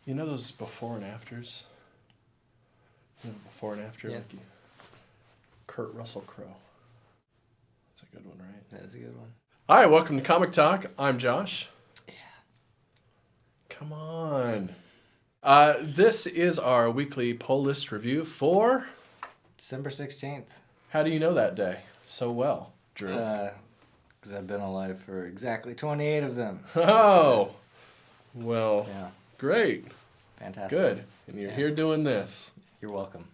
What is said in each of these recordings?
You know those before and afters? Before and after? Yeah. Like Kurt Russell Crowe. That's a good one, right? That is a good one. All right, welcome to Comic Talk. I'm Josh. Yeah. Come on. This is our weekly poll list review for... December 16th. How do you know that day so well, Drew? Because I've been alive for exactly 28 of them. Oh! Well, Yeah. great. Fantastic. Good. And you're here doing this. You're welcome.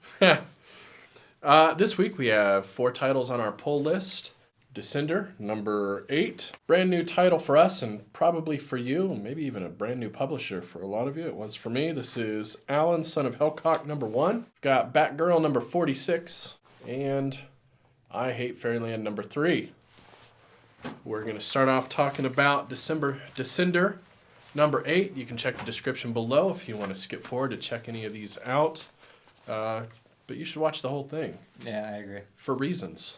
This week we have 4 titles on our poll list. Descender, number 8. Brand new title for us and probably for you, maybe even a brand new publisher for a lot of you. It was for me. This is Alan, Son of Hellcock, number 1. We've got Batgirl, number 46. And I Hate Fairyland, number 3. We're going to start off talking about Descender, number 8. You can check the description below if you want to skip forward to check any of these out. But you should watch the whole thing. Yeah, I agree. For reasons.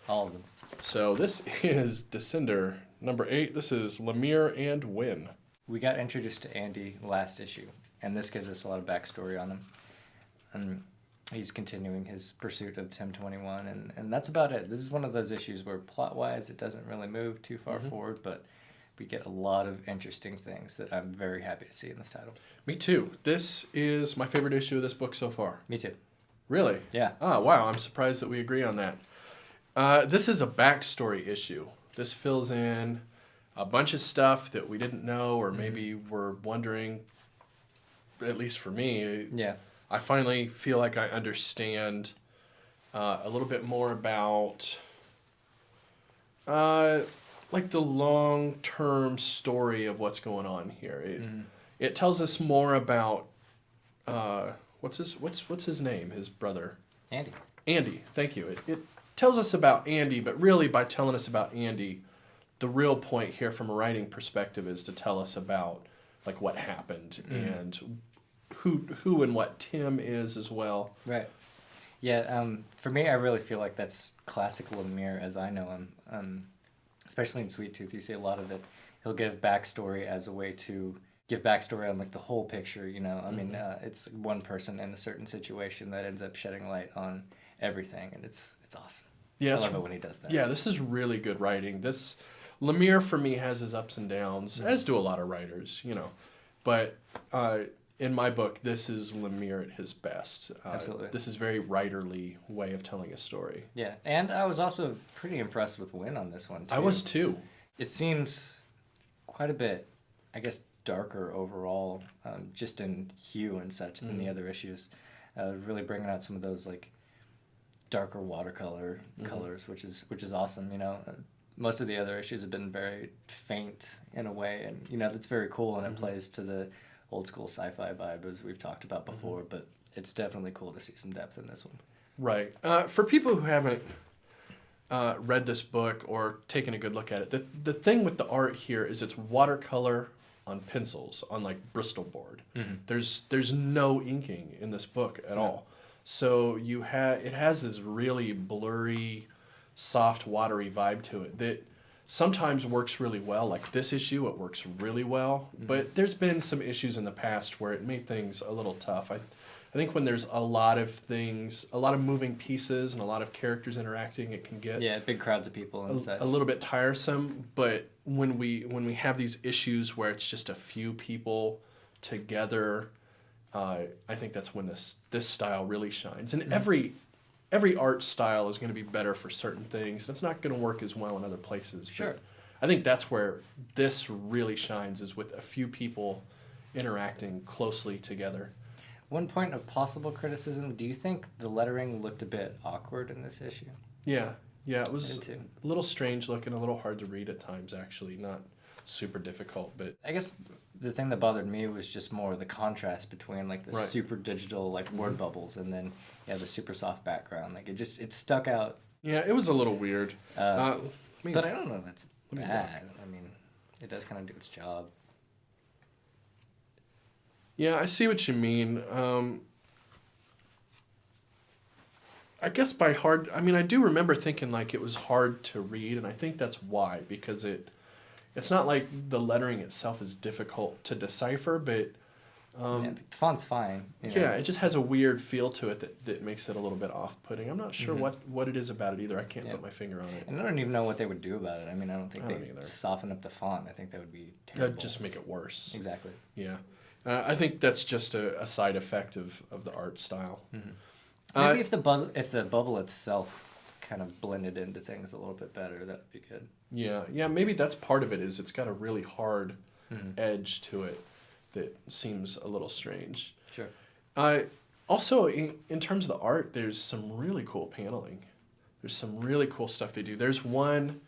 All of them. So this is Descender, number 8. This is Lemire and Wynn. We got introduced to Andy last issue, and this gives us a lot of backstory on him. And he's continuing his pursuit of Tim 21, and that's about it. This is one of those issues where plot-wise it doesn't really move too far forward, but we get a lot of interesting things that I'm very happy to see in this title. Me too. This is my favorite issue of this book so far. Me too. Really? Yeah. Oh, wow. I'm surprised that we agree on that. This is a backstory issue. This fills in a bunch of stuff that we didn't know or maybe were wondering, at least for me. Yeah. I finally feel like I understand a little bit more about like the long-term story of what's going on here. It tells us more about what's his name? His brother. Andy. Thank you. It tells us about Andy, but really by telling us about Andy, the real point here from a writing perspective is to tell us about like what happened and who and what Tim is as well. Right. Yeah, for me, I really feel like that's classic Lemire as I know him. Especially in Sweet Tooth, you see a lot of it. He'll give backstory as a way to give backstory on like the whole picture, you know. I mean, it's one person in a certain situation that ends up shedding light on everything, and it's awesome. Yeah, I love it when he does that. Yeah, this is really good writing. This Lemire for me has his ups and downs, as do a lot of writers, you know. But in my book, this is Lemire at his best. Absolutely. This is very writerly way of telling a story. Yeah, and I was also pretty impressed with Wynn on this one, too. I was too. It seems quite a bit, I guess, darker overall, just in hue and such than the other issues. Really bringing out some of those, like, darker watercolor colors, which is awesome, you know. Most of the other issues have been very faint in a way, and, you know, that's very cool, and it plays to the old school sci-fi vibe as we've talked about before, but it's definitely cool to see some depth in this one. Right. For people who haven't read this book or taken a good look at it, the thing with the art here is it's watercolor on pencils, on like Bristol board. There's no inking in this book at all. So it has this really blurry, soft, watery vibe to it that sometimes works really well. Like this issue, it works really well. But there's been some issues in the past where it made things a little tough. I think when there's a lot of things, a lot of moving pieces and a lot of characters interacting, it can get big crowds of people and such. A little bit tiresome. But when we have these issues where it's just a few people together, I think that's when this style really shines. And every art style is going to be better for certain things. It's not going to work as well in other places. Sure. But I think that's where this really shines, is with a few people interacting closely together. One point of possible criticism, do you think the lettering looked a bit awkward in this issue? Yeah, it was a little strange looking, a little hard to read at times, actually. Not super difficult, but... I guess the thing that bothered me was just more the contrast between like the super digital like word bubbles and then the super soft background. Like it stuck out. Yeah, it was a little weird. But I don't know that's bad. I mean, it does kind of do its job. Yeah, I see what you mean. I guess by hard, I mean, I do remember thinking like it was hard to read, and I think that's why, because it's not like the lettering itself is difficult to decipher, but Yeah, the font's fine. You know. Yeah, it just has a weird feel to it that makes it a little bit off-putting. I'm not sure what it is about it either. I can't put my finger on it. And I don't even know what they would do about it. I mean, I don't think either. they'd soften up the font. I think that would be terrible. That'd just make it worse. Exactly. Yeah. I think that's just a side effect of the art style. Maybe if the bubble itself kind of blended into things a little bit better, that would be good. Yeah, maybe that's part of it. Is it's got a really hard edge to it that seems a little strange. Sure. Also, in terms of the art, there's some really cool paneling. There's some really cool stuff they do. There's one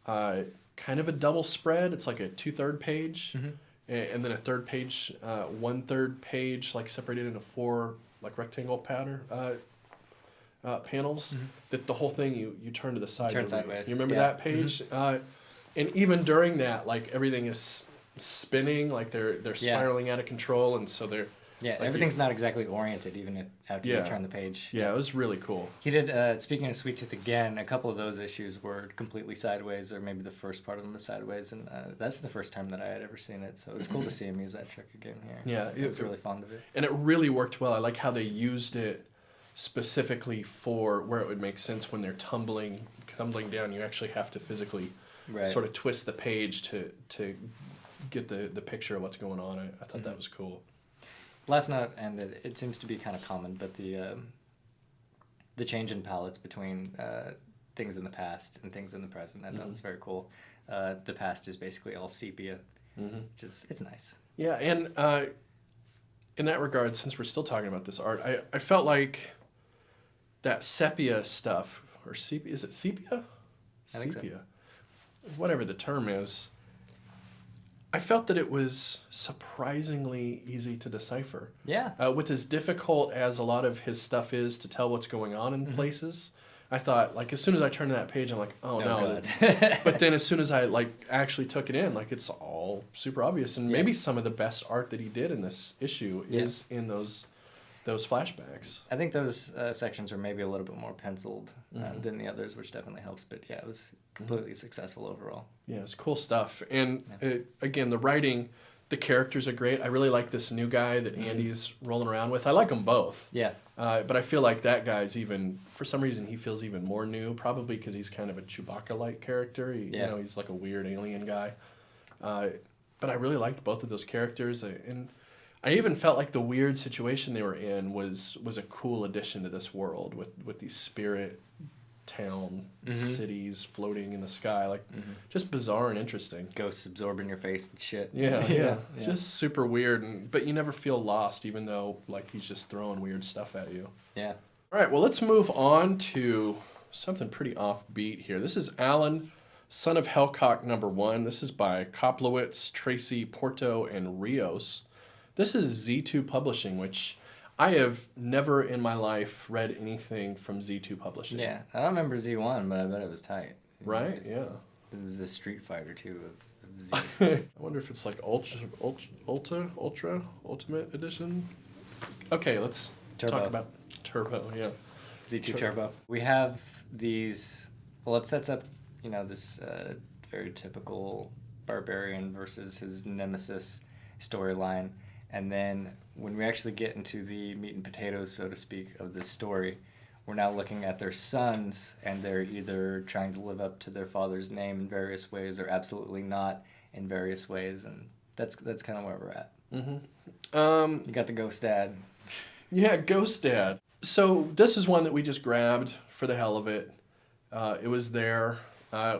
kind of a double spread. It's like a 2/3 page, and then a third page, 1/3 page, like separated into 4 like rectangle pattern panels. That the whole thing you turn to the side. Turn sideways. You remember that page? And even during that, like everything is spinning, like they're spiraling out of control, and so they're like everything's not exactly oriented even after you turn the page. Yeah, it was really cool. He did. Speaking of Sweet Tooth again, a couple of those issues were completely sideways, or maybe the first part of them was sideways, and that's the first time that I had ever seen it. So it's cool to see him use that trick again here. Yeah, I was really fond of it, and it really worked well. I like how they used it specifically for where it would make sense when they're tumbling down. You actually have to physically sort of twist the page to get the picture of what's going on. I thought that was cool. Last note, and it seems to be kind of common, but the change in palettes between things in the past and things in the present, I thought was very cool. The past is basically all sepia, which is it's nice. Yeah, and in that regard, since we're still talking about this art, I felt like that sepia stuff, or sepia, is it sepia? I think so. Whatever the term is, I felt that it was surprisingly easy to decipher. Yeah. With as difficult as a lot of his stuff is to tell what's going on in places, I thought, like, as soon as I turned to that page, I'm like, oh no. But then as soon as I, like, actually took it in, like, it's all super obvious. And maybe some of the best art that he did in this issue is in those flashbacks. I think those sections are maybe a little bit more penciled than the others, which definitely helps. But yeah, it was completely successful overall. Yeah, it's cool stuff. And again, the writing, the characters are great. I really like this new guy that Andy's rolling around with. I like them both. Yeah. But I feel like that guy's even, for some reason, he feels even more new, probably because he's kind of a Chewbacca-like character. You know, he's like a weird alien guy. But I really liked both of those characters. And I even felt like the weird situation they were in was a cool addition to this world with these spirit town cities floating in the sky, like just bizarre and interesting. Ghosts absorbing your face and shit. Yeah. Just super weird, but you never feel lost, even though like he's just throwing weird stuff at you. Yeah. All right, well, let's move on to something pretty offbeat here. This is Alan, Son of Hellcock #1. This is by Koplowitz, Tracy, Porto, and Rios. This is Z2 Publishing, which I have never in my life read anything from Z2 Publishing. Yeah, I don't remember Z1, but I bet it was tight. Right? Yeah. This is the Street Fighter 2 of Z. I wonder if it's like Ultimate Edition. Okay, let's talk about Turbo. Yeah. Z2 Turbo. We have these. Well, it sets up, this very typical barbarian versus his nemesis storyline. And then when we actually get into the meat and potatoes, so to speak, of this story, we're now looking at their sons, and they're either trying to live up to their father's name in various ways or absolutely not in various ways. And that's kind of where we're at. You got the Ghost Dad. Yeah, Ghost Dad. So this is one that we just grabbed for the hell of it. It was there.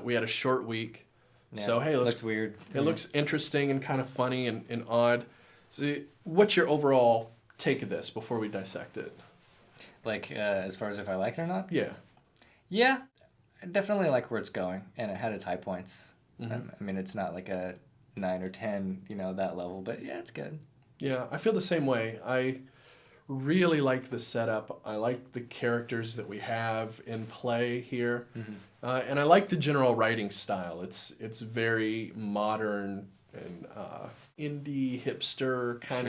We had a short week. Yeah, so, hey, it looks weird. It looks interesting and kind of funny and odd. So what's your overall take of this before we dissect it? Like, as far as if I like it or not? Yeah. Yeah, I definitely like where it's going, and it had its high points. I mean, it's not like a 9 or 10, that level, but yeah, it's good. Yeah, I feel the same way. I really like the setup. I like the characters that we have in play here. And I like the general writing style. It's very modern and indie hipster kind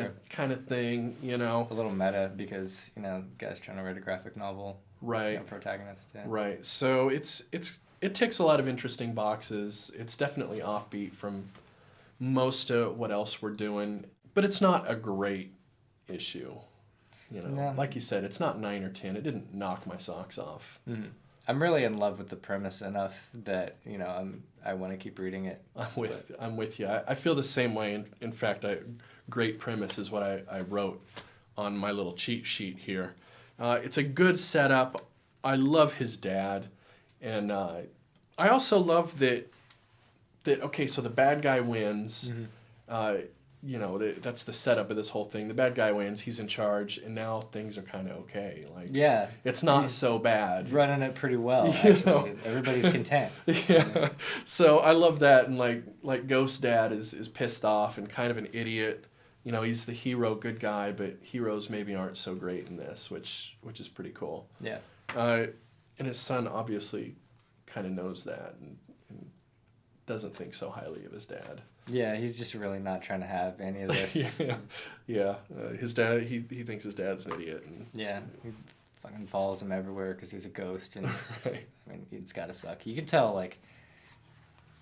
of thing, A little meta because, guy's trying to write a graphic novel. Right. Protagonist, yeah. Right. So it ticks a lot of interesting boxes. It's definitely offbeat from most of what else we're doing, but it's not a great issue. You know, No. like you said, it's not 9 or 10. It didn't knock my socks off. Mm-hmm. I'm really in love with the premise enough that, you know, I want to keep reading it. I'm with you. I feel the same way. In fact, great premise is what I wrote on my little cheat sheet here. It's a good setup. I love his dad, and I also love that. Okay, so the bad guy wins. Mm-hmm. You know, that's the setup of this whole thing. The bad guy wins. He's in charge, and now things are kind of okay. Like, Yeah, it's not so bad. Running it pretty well. You Actually, know? Everybody's content. Yeah. So I love that, and like Ghost Dad is pissed off and kind of an idiot. You know, he's the hero, good guy, but heroes maybe aren't so great in this, which is pretty cool. Yeah. And his son obviously kind of knows that and doesn't think so highly of his dad. Yeah, he's just really not trying to have any of this. Yeah. His dad, he thinks his dad's an idiot. And Yeah, he fucking follows him everywhere because he's a ghost, and right. I mean, it's gotta suck. You can tell, like,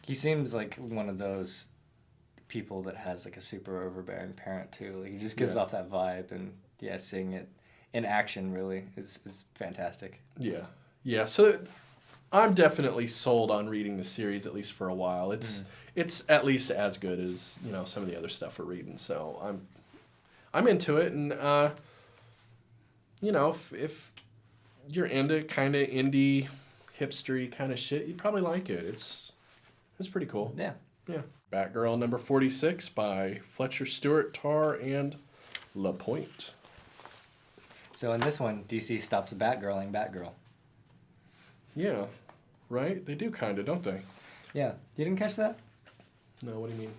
he seems like one of those people that has like a super overbearing parent too. Like, he just gives off that vibe, and yeah, seeing it in action really is fantastic. Yeah. So I'm definitely sold on reading the series, at least for a while. It's at least as good as, you know, some of the other stuff we're reading. So I'm into it, and you know, if you're into kind of indie, hipstery kind of shit, you'd probably like it. It's pretty cool. Yeah. Batgirl number 46 by Fletcher Stewart, Tar, and LaPointe. So in this one, DC stops Batgirling Batgirl. Yeah, right? They do kind of, don't they? Yeah. You didn't catch that? No, what do you mean?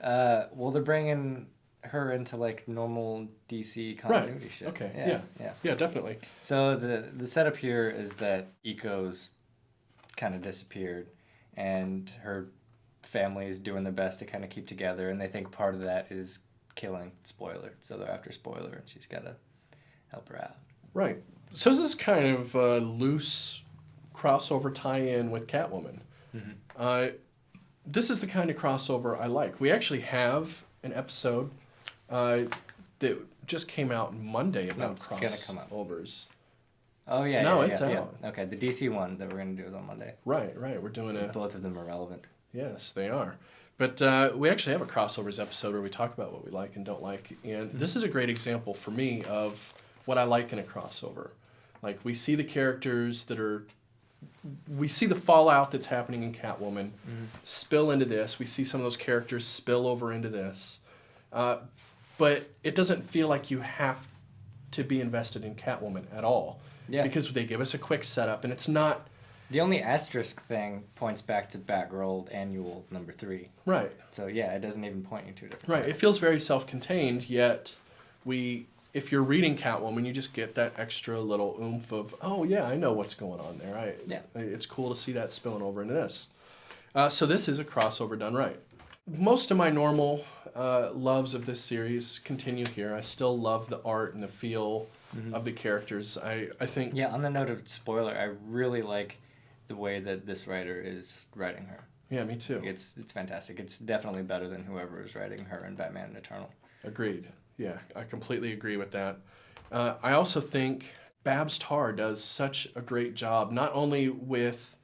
Well, they're bringing her into like normal DC continuity shit. Okay. Yeah, definitely. So the setup here is that Eco's kind of disappeared, and her family is doing their best to kind of keep together, and they think part of that is killing Spoiler. So they're after Spoiler, and she's got to help her out. Right. So this is kind of a loose crossover tie-in with Catwoman. Mm-hmm. This is the kind of crossover I like. We actually have an episode that just came out Monday about crossovers. Oh, yeah. No, yeah, it's yeah, out. Yeah. Okay, the DC one that we're going to do is on Monday. Right. We're doing So both of them are relevant. Yes, they are. But we actually have a crossovers episode where we talk about what we like and don't like. And this is a great example for me of what I like in a crossover. Like, we see the characters we see the fallout that's happening in Catwoman spill into this. We see some of those characters spill over into this. But it doesn't feel like you have to be invested in Catwoman at all. Yeah. Because they give us a quick setup, and it's not... The only asterisk thing points back to Batgirl Annual number 3. Right. So, yeah, it doesn't even point you to a different Right. It feels very self-contained, yet if you're reading Catwoman, you just get that extra little oomph of, oh, yeah, I know what's going on there. It's cool to see that spilling over into this. So this is a crossover done right. Most of my normal loves of this series continue here. I still love the art and the feel of the characters. I think... Yeah, on the note of Spoiler, I really like the way that this writer is writing her. Yeah, me too. It's fantastic. It's definitely better than whoever is writing her in Batman Eternal. Agreed. Yeah, I completely agree with that. I also think Babs Tarr does such a great job, not only with...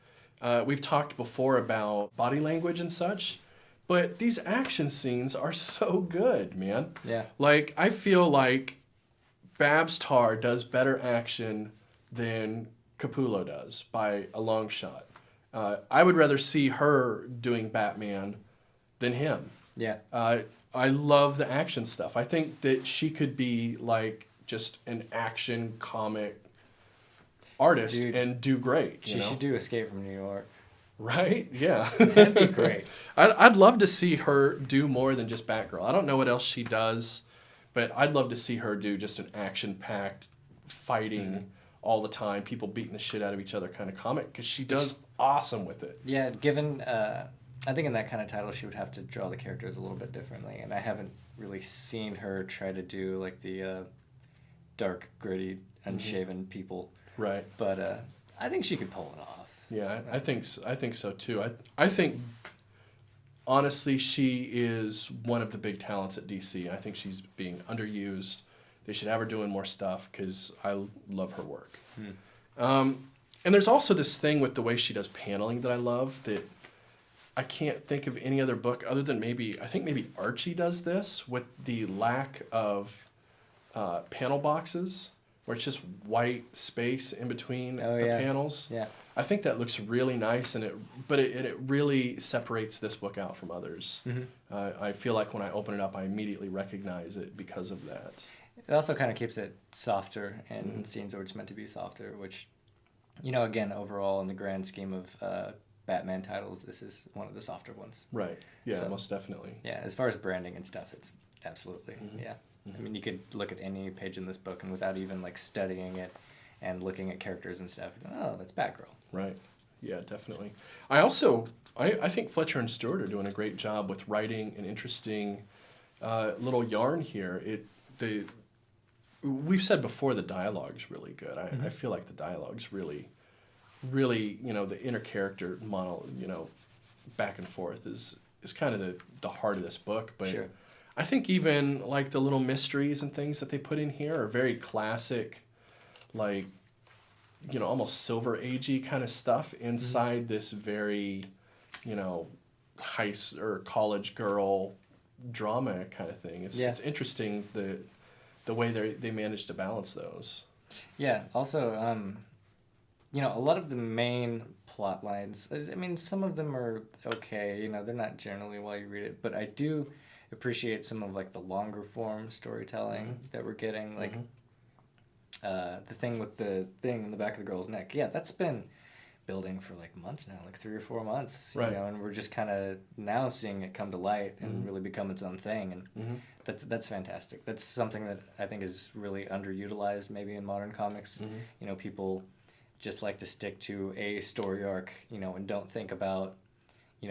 we've talked before about body language and such, but these action scenes are so good, man. Yeah. Like, I feel like Babs Tarr does better action than Capullo does by a long shot. I would rather see her doing Batman than him. Yeah. I love the action stuff. I think that she could be like just an action comic artist and do great. She should do Escape from New York. Right? Yeah. That'd be great. I'd love to see her do more than just Batgirl. I don't know what else she does, but I'd love to see her do just an action-packed, fighting all the time, people beating the shit out of each other kind of comic, because she does awesome with it. Yeah, given, I think in that kind of title she would have to draw the characters a little bit differently, and I haven't really seen her try to do like the dark, gritty, unshaven people. Right. But I think she could pull it off. Yeah, I think so too. I think honestly she is one of the big talents at DC. I think she's being underused. They should have her doing more stuff because I love her work. And there's also this thing with the way she does paneling that I love that I can't think of any other book other than maybe Archie does this with the lack of panel boxes where it's just white space in between the panels. Yeah. I think that looks really nice, and it really separates this book out from others. I feel like when I open it up, I immediately recognize it because of that. It also kind of keeps it softer in scenes where it's meant to be softer, which, again, overall in the grand scheme of Batman titles, this is one of the softer ones. Right. Yeah, So, most definitely. Yeah, as far as branding and stuff, it's absolutely, yeah. I mean, you could look at any page in this book and without even like studying it and looking at characters and stuff, oh, that's Batgirl. Right. Yeah, definitely. I think Fletcher and Stewart are doing a great job with writing an interesting little yarn here. We've said before the dialogue's really good. I feel like the dialogue's really, the inner character model, back and forth is kind of the heart of this book. But Sure. I think even like the little mysteries and things that they put in here are very classic, like, almost Silver Agey kind of stuff inside this very, high or college girl drama kind of thing. It's interesting the way they managed to balance those. Yeah. Also, a lot of the main plot lines, I mean, some of them are okay. They're not generally while you read it, but I do appreciate some of like the longer form storytelling that we're getting. Like the thing with the thing in the back of the girl's neck. Yeah, that's been building for like months now, like 3 or 4 months. Right. And we're just kind of now seeing it come to light and really become its own thing. And that's fantastic. That's something that I think is really underutilized maybe in modern comics. People just like to stick to a story arc, and don't think about,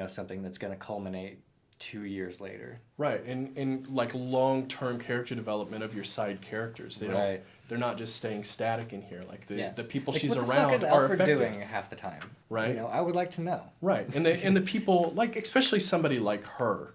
something that's going to culminate 2 years later. Right, and like long-term character development of your side characters. They're not just staying static in here. Like the people she's around what the fuck is are Alfred affected. doing half the time? Right. I would like to know. Right, and the people, like especially somebody like her,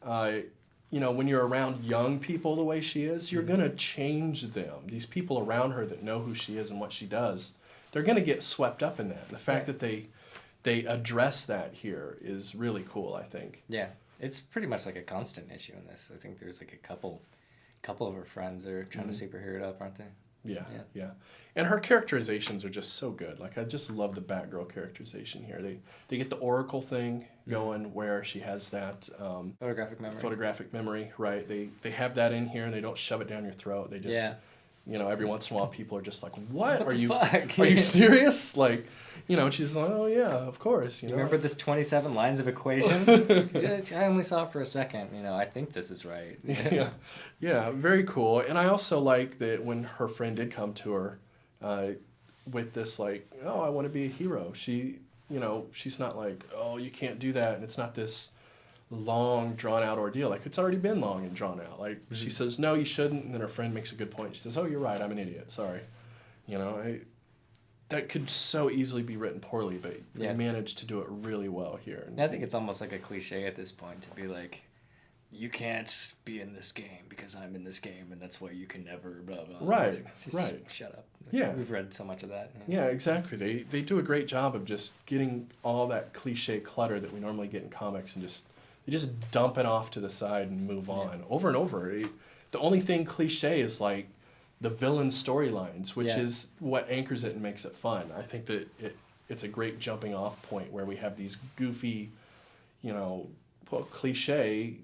when you're around young people the way she is, you're gonna change them. These people around her that know who she is and what she does, they're gonna get swept up in that. And the fact that they address that here is really cool, I think. Yeah. It's pretty much like a constant issue in this. I think there's like a couple of her friends are trying to superhero it up, aren't they? Yeah. And her characterizations are just so good. Like, I just love the Batgirl characterization here. They get the Oracle thing going where she has that photographic memory, right? They have that in here and they don't shove it down your throat. They just every once in a while people are just like, what are you fuck? Are you serious? Like, she's like, oh yeah, of course. You remember this 27 lines of equation? I only saw it for a second. I think this is right. Yeah, very cool. And I also like that when her friend did come to her with this like, oh, I want to be a hero. She's not like, oh, you can't do that, and it's not this long drawn out ordeal. Like, it's already been long and drawn out. Like, she says, no, you shouldn't, and then her friend makes a good point. She says, oh, you're right, I'm an idiot, sorry. That could so easily be written poorly, but they managed to do it really well here. And I think it's almost like a cliche at this point to be like, you can't be in this game because I'm in this game, and that's why you can never blah blah. Right, Just right. Shut up. Yeah. We've read so much of that. Yeah, exactly. They do a great job of just getting all that cliche clutter that we normally get in comics and they just dump it off to the side and move on over and over. The only thing cliche is like the villain storylines, which is what anchors it and makes it fun. I think that it's a great jumping off point where we have these goofy, cliche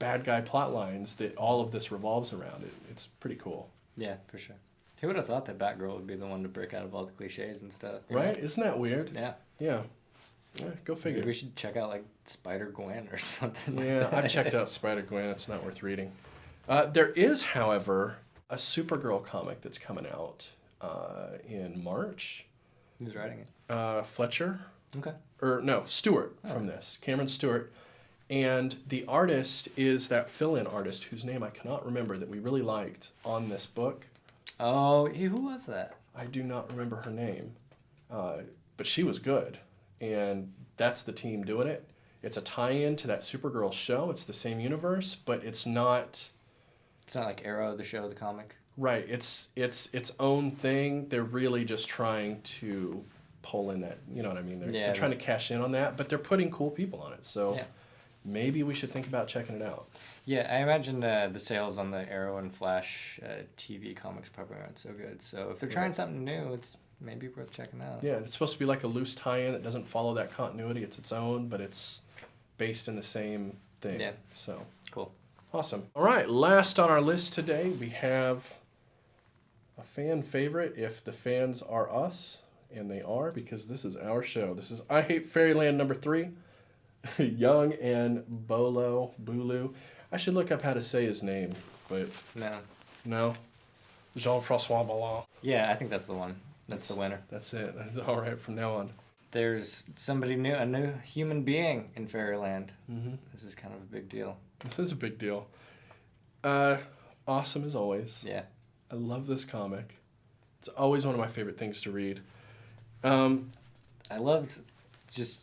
bad guy plot lines that all of this revolves around. It's pretty cool. Yeah, for sure. Who would have thought that Batgirl would be the one to break out of all the cliches and stuff? Right? Isn't that weird? Yeah. Yeah, go figure. Maybe we should check out like Spider-Gwen or something. Yeah, I've checked out Spider-Gwen. It's not worth reading. There is, however, a Supergirl comic that's coming out in March. Who's writing it? Fletcher. Okay. Or no, Stewart from this. Cameron Stewart. And the artist is that fill-in artist whose name I cannot remember that we really liked on this book. Oh, who was that? I do not remember her name. But she was good. And that's the team doing it. It's a tie-in to that Supergirl show. It's the same universe, but it's not... It's not like Arrow, the show, the comic. Right. It's its own thing. They're really just trying to pull in that, you know what I mean? They're trying to cash in on that, but they're putting cool people on it. So maybe we should think about checking it out. Yeah, I imagine the sales on the Arrow and Flash TV comics probably aren't so good. So if they're trying something new, it's maybe worth checking out. Yeah, it's supposed to be like a loose tie-in that doesn't follow that continuity. It's its own, but it's based in the same thing. Yeah. So Cool. awesome. All right, last on our list today, we have a fan favorite, if the fans are us, and they are, because this is our show. This is I Hate Fairyland number 3, Young and Bulu. I should look up how to say his name, but... No? Jean-Francois Ballon. Yeah, I think that's the one. That's the winner. That's it. All right, from now on. There's somebody new, a new human being in Fairyland. Mm-hmm. This is kind of a big deal. This is a big deal. Awesome as always. Yeah. I love this comic. It's always one of my favorite things to read. I loved just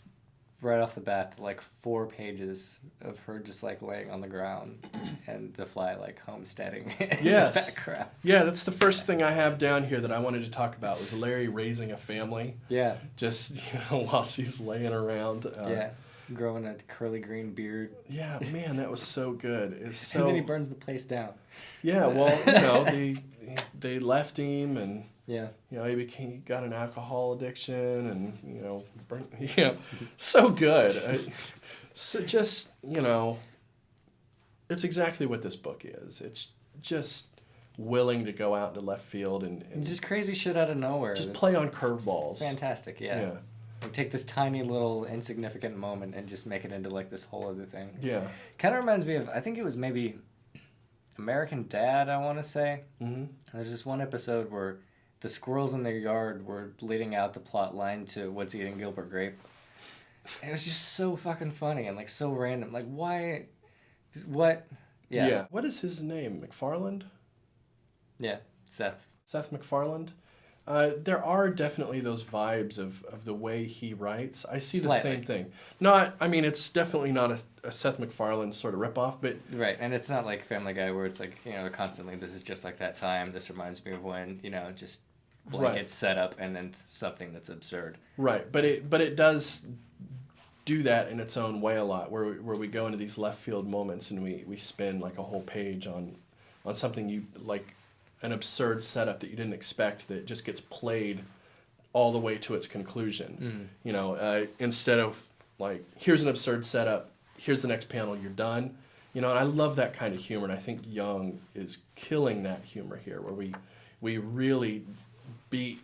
right off the bat, like 4 pages of her just like laying on the ground and the fly like homesteading in the background. Yeah, that's the first thing I have down here that I wanted to talk about was Larry raising a family. Yeah. Just, while she's laying around. Growing a curly green beard. Yeah, man, that was so good. It's so... And then he burns the place down. Yeah, well, they left him and... Yeah. He got an alcohol addiction and, so good. So just, it's exactly what this book is. It's just willing to go out into left field and just crazy shit out of nowhere. Just play on curveballs. Fantastic, yeah. Like take this tiny little insignificant moment and just make it into like this whole other thing. Yeah. Kind of reminds me of, I think it was maybe American Dad, I want to say. Mm-hmm. There's this one episode where the squirrels in their yard were leading out the plot line to What's Eating Gilbert Grape. It was just so fucking funny and like so random. Like why? What? Yeah. What is his name? McFarland? Yeah, Seth. Seth MacFarlane. There are definitely those vibes of the way he writes. I see the same thing. It's definitely not a Seth MacFarlane sort of ripoff, but... Right, and it's not like Family Guy where it's like, constantly, this is just like that time, this reminds me of when, just blanket setup and then something that's absurd. Right, but it does do that in its own way a lot, where we go into these left field moments and we spend like a whole page on something you like... an absurd setup that you didn't expect that just gets played all the way to its conclusion. Mm-hmm. Instead of like, here's an absurd setup, here's the next panel, you're done. And I love that kind of humor, and I think Young is killing that humor here, where we really beat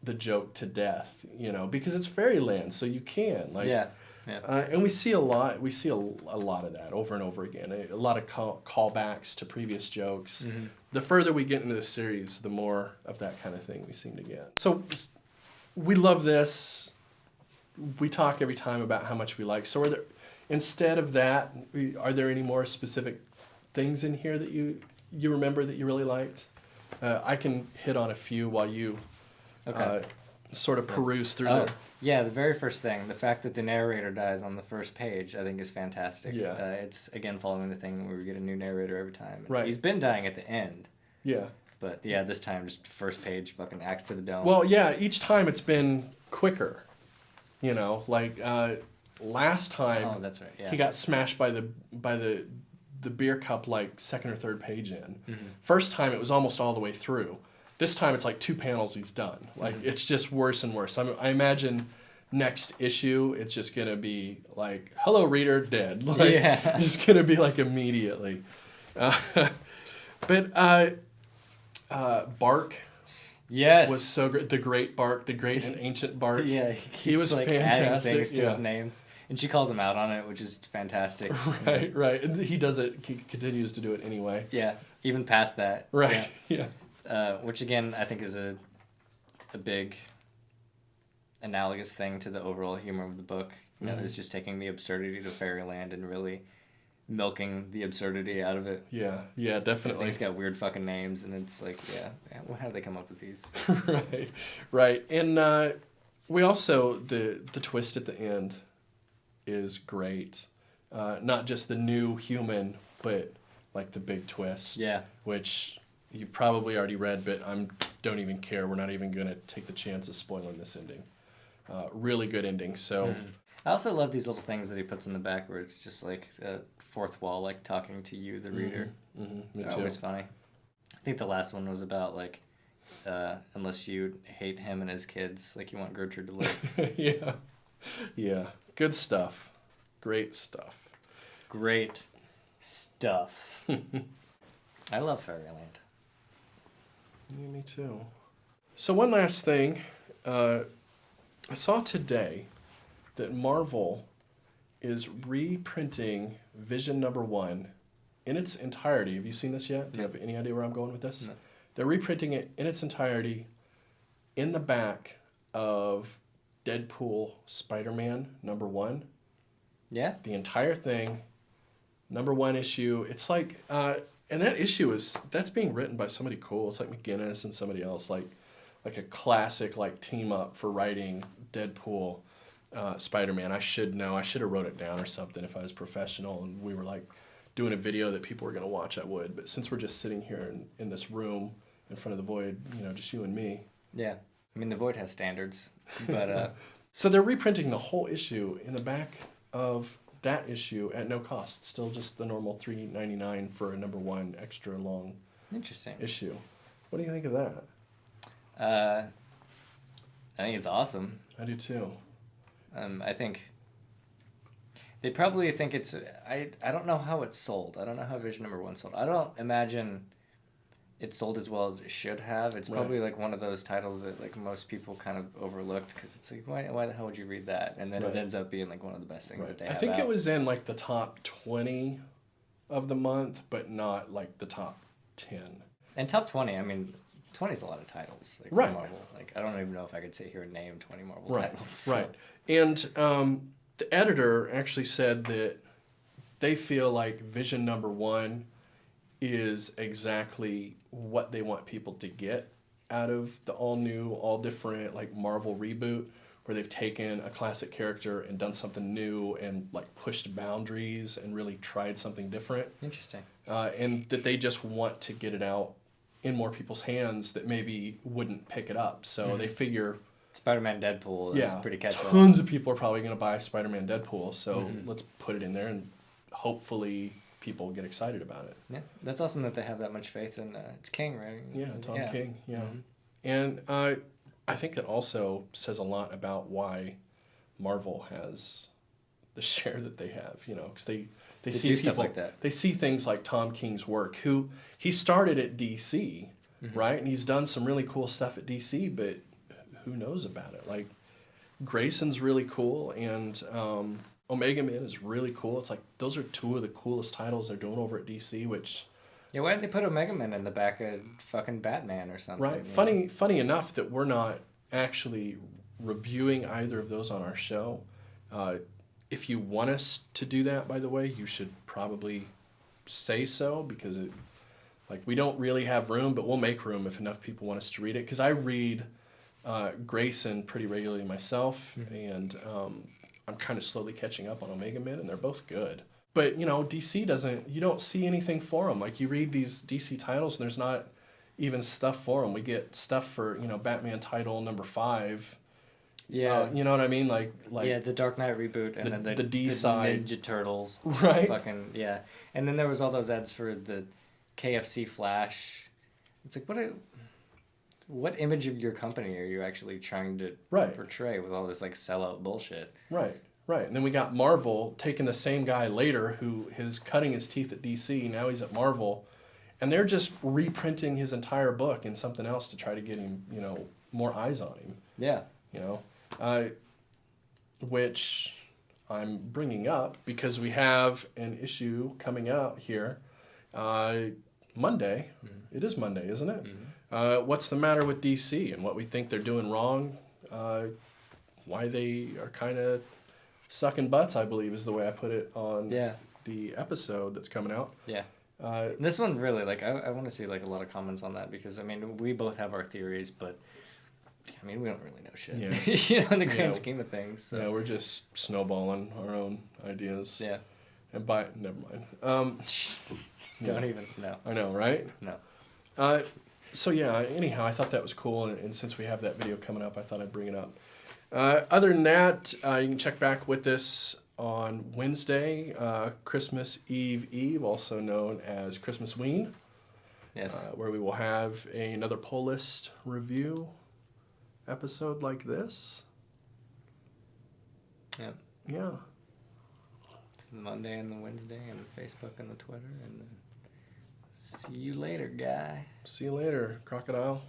the joke to death, because it's Fairyland, so you can. Yeah. And we see a lot of that over and over again. A lot of callbacks to previous jokes. Mm-hmm. The further we get into the series, the more of that kind of thing we seem to get. So we love this. We talk every time about how much we like. So instead of that, are there any more specific things in here that you remember that you really liked? I can hit on a few while you sort of peruse through there. Yeah, the very first thing, the fact that the narrator dies on the first page, I think is fantastic. Yeah. It's, again, following the thing where we get a new narrator every time. Right. He's been dying at the end. Yeah. But, yeah, this time, just first page, fucking axe to the dome. Well, yeah, each time it's been quicker. Last time... Oh, that's right, yeah. He got smashed by the beer cup, like, second or third page in. Mm-hmm. First time, it was almost all the way through. This time it's like 2 panels he's done. Like, it's just worse and worse. I imagine next issue it's just going to be like, hello, reader, dead. Like, it's going to be like immediately. But Bark was so great. The great Bark, the great and ancient Bark. Yeah, he was like fantastic. Adding things to his names. And she calls him out on it, which is fantastic. Right. And he does it, he continues to do it anyway. Yeah, even past that. Right, yeah. Which again I think is a big analogous thing to the overall humor of the book. It's just taking the absurdity to Fairyland and really milking the absurdity out of it. Yeah, definitely. Things got weird fucking names, and it's like, how did they come up with these? Right. And we also the twist at the end is great. Not just the new human, but like the big twist. Yeah. Which you've probably already read, but don't even care. We're not even going to take the chance of spoiling this ending. Really good ending. So I also love these little things that he puts in the back where it's just like a fourth wall, like talking to you, the reader. Me They're too. always funny. I think the last one was about like, unless you hate him and his kids, like you want Gertrude to live. Yeah. Good stuff. Great stuff. Great stuff. I love Fairyland. Yeah, me too. So one last thing. I saw today that Marvel is reprinting Vision #1 in its entirety. Have you seen this yet? Do you have any idea where I'm going with this? No. They're reprinting it in its entirety in the back of Deadpool Spider-Man #1. Yeah? The entire thing, #1 issue. It's like, and that issue that's being written by somebody cool. It's like McGinnis and somebody else, like a classic like team up for writing Deadpool, Spider-Man. I should know. I should have wrote it down or something if I was professional and we were like doing a video that people were gonna watch. I would. But since we're just sitting here in this room in front of the Void, just you and me. Yeah. I mean, the Void has standards, but So they're reprinting the whole issue in the back of that issue at no cost. Still just the normal $3.99 for a #1 extra long interesting. issue. What do you think of that? I think it's awesome. I do too. I think they probably think it's. I don't know how it's sold. I don't know how Vision #1 sold. I don't imagine it sold as well as it should have. It's probably like one of those titles that like most people kind of overlooked because it's like why the hell would you read that? And then it ends up being like one of the best things that they have. I think it was in like the top 20 of the month, but not like the top 10. And top 20, I mean, 20 is a lot of titles. Like Right. Marvel. Like I don't even know if I could sit here and name 20 Marvel titles. So. Right. And the editor actually said that they feel like Vision #1 is exactly what they want people to get out of the all new, all different like Marvel reboot, where they've taken a classic character and done something new and like pushed boundaries and really tried something different. Interesting. And that they just want to get it out in more people's hands that maybe wouldn't pick it up. So they figure Spider-Man Deadpool is pretty catchable. Tons of people are probably going to buy Spider-Man Deadpool, so let's put it in there and hopefully people get excited about it. Yeah, that's awesome that they have that much faith in. It's King, right? Yeah, Tom King. Yeah, and I think it also says a lot about why Marvel has the share that they have. Because they see stuff people like that. They see things like Tom King's work. Who he started at DC, right, and he's done some really cool stuff at DC, but who knows about it? Like Grayson's really cool, and Omega Man is really cool. It's like those are two of the coolest titles they're doing over at DC, which Yeah, why did they put Omega Man in the back of fucking Batman or something? right. Funny enough that we're not actually reviewing either of those on our show. If you want us to do that, by the way, you should probably say so, because we don't really have room, but we'll make room if enough people want us to read it. Because I read Grayson pretty regularly myself, and I'm kind of slowly catching up on Omega Man, and they're both good. But, DC you don't see anything for them. Like, you read these DC titles, and there's not even stuff for them. We get stuff for, Batman title #5. Yeah. You know what I mean? Like yeah, the Dark Knight reboot, and then the D side. Ninja Turtles. Right. Fucking, yeah. And then there was all those ads for the KFC Flash. It's like, what image of your company are you actually trying to portray with all this like sellout bullshit? Right. And then we got Marvel taking the same guy later who is cutting his teeth at DC. Now he's at Marvel, and they're just reprinting his entire book in something else to try to get him, more eyes on him. Yeah. Which I'm bringing up because we have an issue coming out here Monday. It is Monday, isn't it? What's the matter with DC and what we think they're doing wrong, why they are kind of sucking butts, I believe is the way I put it on the episode that's coming out. Yeah. This one really, I want to see a lot of comments on that, because, we both have our theories, but, we don't really know shit. Yeah. In the grand scheme of things. So. Yeah, we're just snowballing our own ideas. Yeah. And never mind. Don't even know. I know, right? No. So yeah, anyhow, I thought that was cool, and since we have that video coming up, I thought I'd bring it up. Other than that, you can check back with us on Wednesday, Christmas Eve, also known as Christmas Ween. Yes. Where we will have another Pull List review episode like this. Yep. Yeah. It's the Monday and the Wednesday and the Facebook and the Twitter. And then see you later, guy. See you later, crocodile.